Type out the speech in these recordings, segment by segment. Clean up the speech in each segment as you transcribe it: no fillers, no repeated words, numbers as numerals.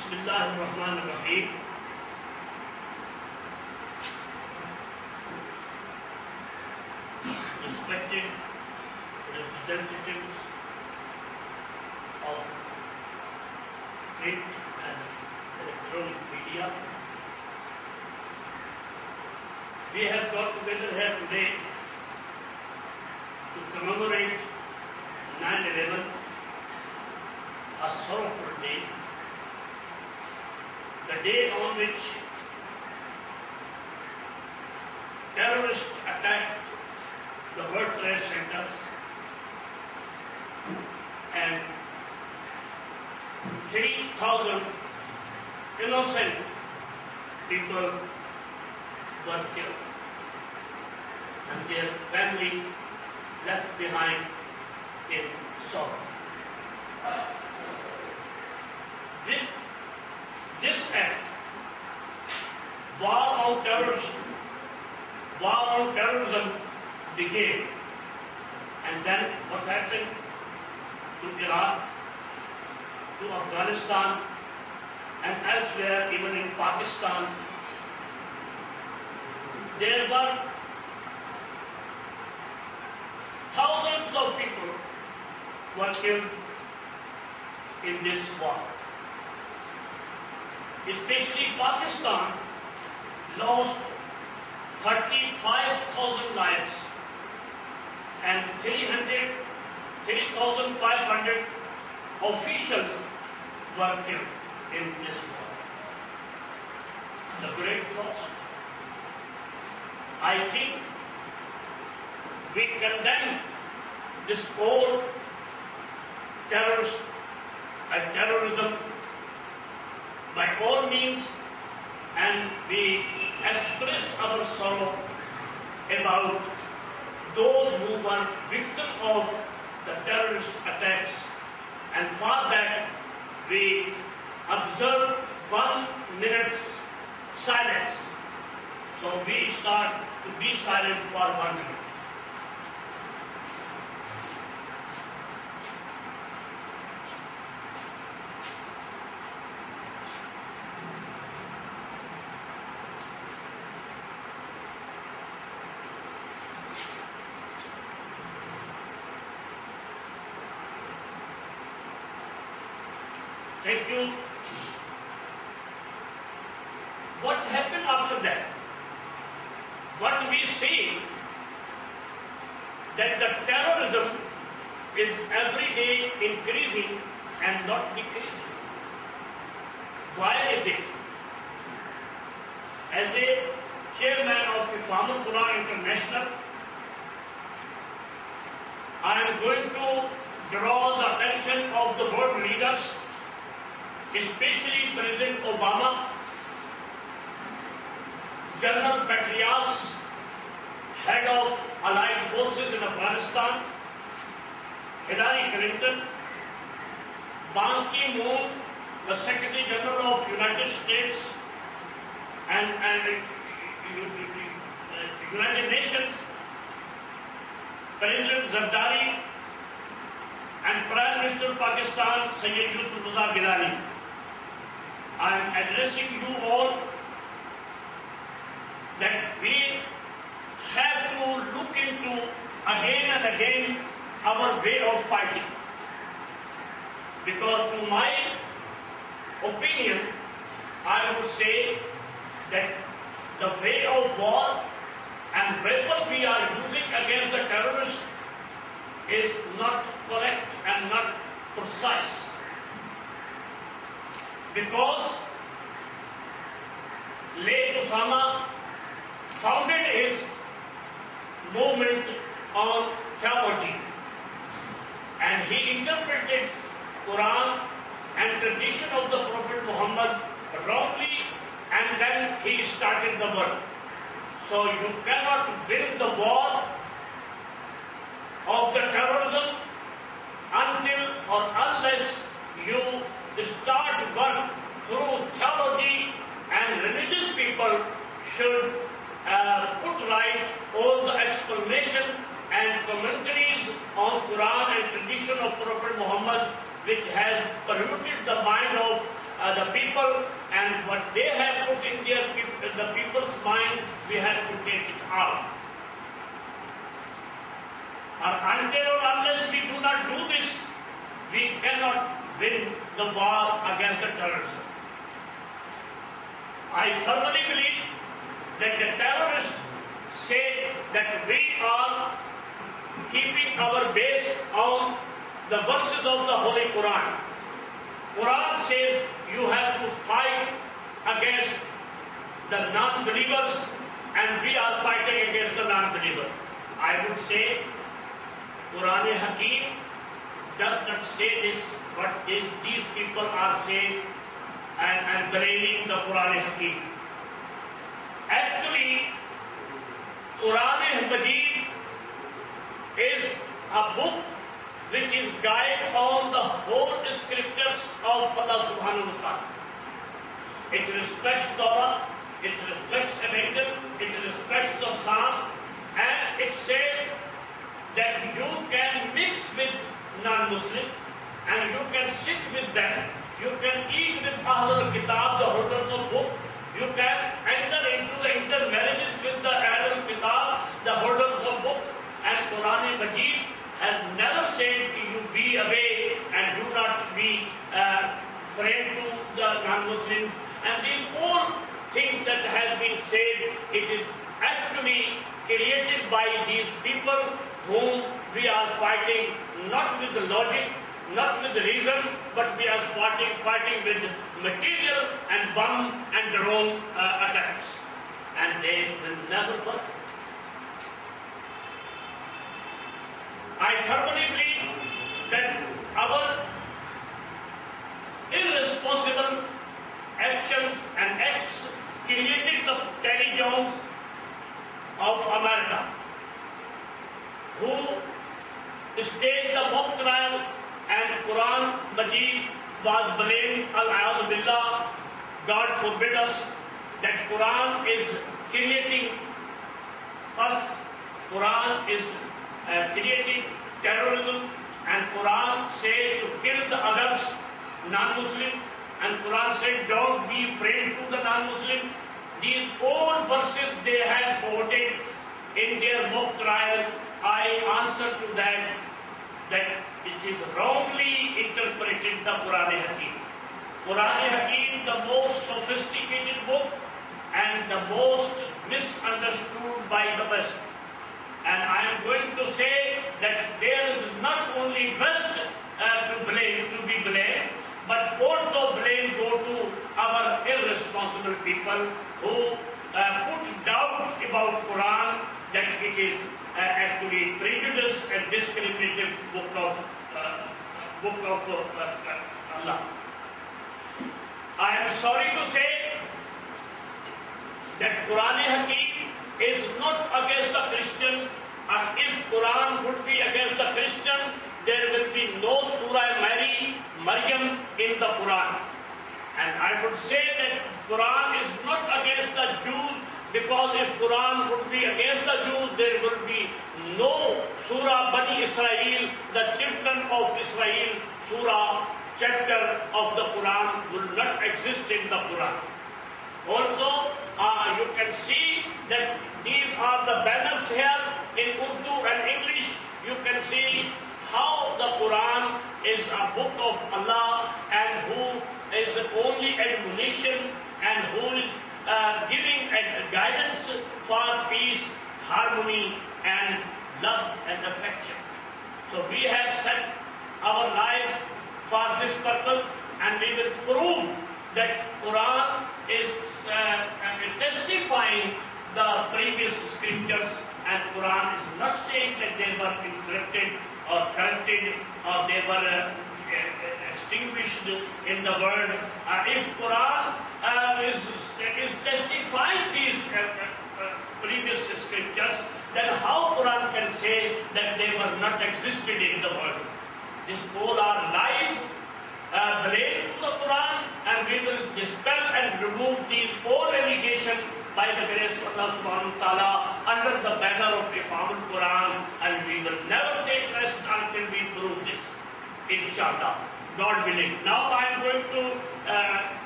Bismillahirrahmanirrahim. Respected representatives of print and electronic media, we have got together here today to commemorate 9/11, a sorrowful day, the day on which terrorists attacked the World Trade Centers and 3,000 innocent people were killed and their family left behind in sorrow. With this act, war on terrorism began, and then what happened to Iraq, to Afghanistan, and elsewhere, even in Pakistan, there were thousands of people were killed in this war. Especially Pakistan lost 35,000 lives and 3,500 officials were killed in this war. The great loss. I think we condemn this whole terrorism by all means, and we express our sorrow about those who were victims of the terrorist attacks, and for that we observe 1 minute silence. So we start to be silent for 1 minute. Thank you. What happened after that? What we see that the terrorism is every day increasing and not decreasing. Why is it? As a chairman of Ifhamul Quran International, I am going to draw the attention of the world leaders, especially President Obama, General Petraeus, head of Allied Forces in Afghanistan, Hillary Clinton, Ban Ki-moon, the Secretary General of United States and United Nations, President Zardari, and Prime Minister of Pakistan, Syed Yusuf Raza Gilani. I am addressing you all that we have to look into again and again our way of fighting. Because to my opinion, I would say that the way of war and weapon we are using against the terrorists is not correct and not precise. Because late Osama founded his movement on theology, and he interpreted Quran and tradition of the Prophet Muhammad wrongly, and then he started the war. So you cannot win the war of the terrorism until or unless you start work through theology, and religious people should put right all the explanation and commentaries on Quran and tradition of Prophet Muhammad, which has polluted the mind of the people, and what they have put in the people's mind, we have to take it out. Until or unless we do not do this, we cannot win the war against the terrorism. I firmly believe that the terrorists say that we are keeping our base on the verses of the Holy Quran. Quran says you have to fight against the non-believers, and we are fighting against the non-believer. I would say Quran Hakim does not say this, but these people are saying and blaming the Quran Hakim. Actually, Quran Majid is a book which is guide on the whole scriptures of Allah subhanahu wa ta'ala. It respects Torah, it respects Evangel, it respects the Psalm, and it says that you can mix with non-Muslims and you can sit with them. You can eat with Ahlul Kitab, the holders of book. You can enter into the intermarriages with the Ahlul Kitab, the holders of book. And Quran Majid has never said you be away and do not be friend to the non-Muslims. And these all things that have been said, it is actually created by these people whom we are fighting not with the logic, not with the reason, but we are fighting with material and bomb and drone attacks. And they will never work. I firmly believe that our irresponsible actions and acts created the Terry Jones of America, who staged the mock trial, and Quran Majid was blamed, al-a'udhu billah. God forbid us that Quran is creating fuss, Quran is creating terrorism, and Quran says to kill the others, non-Muslims, and Quran said don't be friend to the non-Muslim. These old verses they have quoted in their mock trial. I answer to that it is wrongly interpreted the Quran Hakim. Quran Hakim, the most sophisticated book and the most misunderstood by the West. And I am going to say that there is not only West to be blamed, but also blame go to our irresponsible people who put doubts about Quran that it is actually prejudiced and discriminative book of Allah. I am sorry to say that Quran Hakim is not against the Christians, and if Quran would be against the Christian, there will be no Surah Maryam in the Quran. And I would say that Quran is not against the Jews, because if Quran would be against the Jews, there will be no Surah Bani Israel, the children of Israel, Surah, chapter of the Quran will not exist in the Quran. Also, you can see that these are the banners here in Urdu and English. You can see how the Quran is a book of Allah and who is only admonition and who is giving guidance for peace, harmony and love and affection. So we have set our lives for this purpose, and we will prove that Quran is testifying the previous scriptures, and Quran is not saying that they were interrupted or corrupted or they were extinguished in the world. If Quran is testifying these previous scriptures, then how Quran can say that they were not existed in the world? These all are lies, blame to the Quran, and we will dispel and remove these all allegations by the grace of Allah subhanahu wa ta'ala under the banner of Ifhamul Quran, and we will never take rest until we prove this. inshallah, God willing. Now I am going to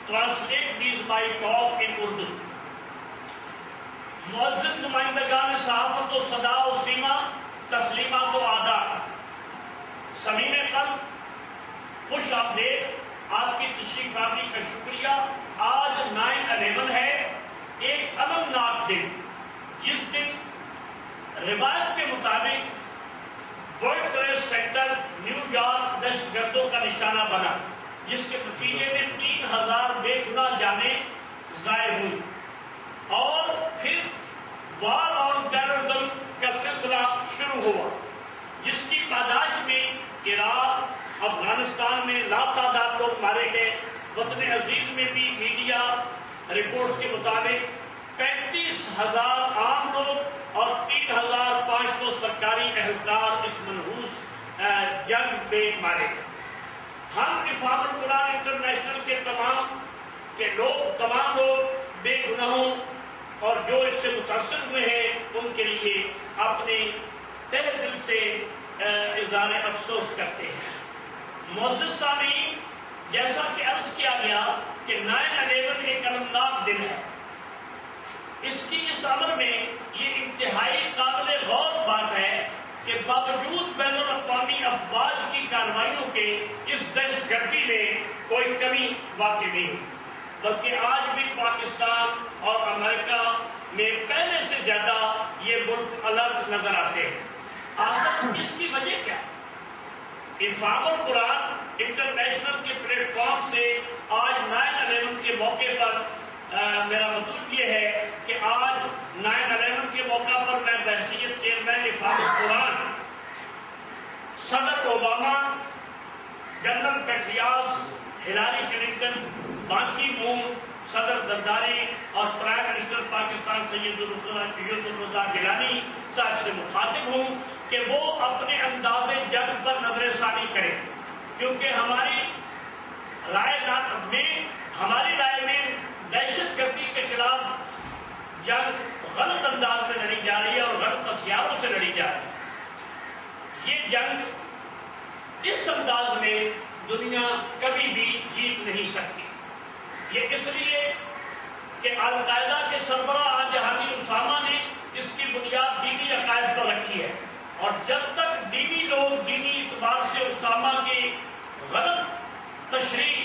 translate these my talk in Urdu. معزز نمائندگان صحافت و صدا و سیما، تسلیمات و آداب، صمیم قلب خوش آمدید، آپ کی تشریف آوری کا شکریہ۔ آج 9/11 ہے، ایک المناک دن، جس دن روایت کے مطابق World Trade Center New York دہشت گردوں کا نشانہ بنا، جس کے نتیجے میں 3000 بے گناہ جانیں ضائع ہوئی، اور پھر وار آن ٹیررزم کا سلسلہ شروع ہوا، جس کی پاداش میں عراق، افغانستان میں لاتعداد لوگ مارے گئے۔ وطن عزیز میں بھی میڈیا رپورٹس کے مطابق 35,000 عام لوگ اور 3,500 سرکاری اہلکار اس منحوس جنگ میں مارے گئے۔ ہم افہام القرآن انٹرنیشنل کے تمام لوگ بے گناہوں اور جو اس سے متاثر ہوئے ہیں ان کے لیے اپنے تہہ دل سے اظہار افسوس کرتے ہیں۔ معزز سامعین، جیسا کہ عرض کیا گیا کہ 9/11 ایک المناک دن ہے، اس کی اس عمر میں یہ انتہائی قابل غور بات ہے کہ باوجود بین الاقوامی افواج کی کارروائیوں کے اس دہشت گردی میں کوئی کمی واقع نہیں ہوئی، بلکہ آج بھی پاکستان اور امریکہ میں پہلے سے زیادہ یہ ملک الرٹ نظر آتے ہیں۔ آخر اس کی وجہ کیا؟ افہام القرآن انٹرنیشنل کے پلیٹ فارم سے آج 9/11 کے موقع پر میرا مطلب یہ ہے کہ آج 9/11 کے موقع پر میں بحیثیت چیئرمین افہام القرآن صدر Obama, general Petraeus, Hillary Clinton, بان کی مون، صدر زرداری اور پرائم منسٹر پاکستان سید یوسف رضا گیلانی صاحب سے مخاطب ہوں کہ وہ اپنے انداز جنگ پر نظر ثانی کریں، کیونکہ ہماری رائے میں دہشت گردی کے خلاف جنگ غلط انداز میں لڑی جا رہی ہے اور غلط ہتھیاروں سے لڑی جا رہی ہے۔ یہ جنگ اس انداز میں دنیا کبھی بھی جیت نہیں سکتی۔ یہ اس لیے کہ القاعدہ کے سربراہ جہانی اسامہ نے اس کی بنیاد دینی عقائد پر رکھی ہے، اور جب تک دینی لوگ دینی اعتبار سے اسامہ کی غلط تشریح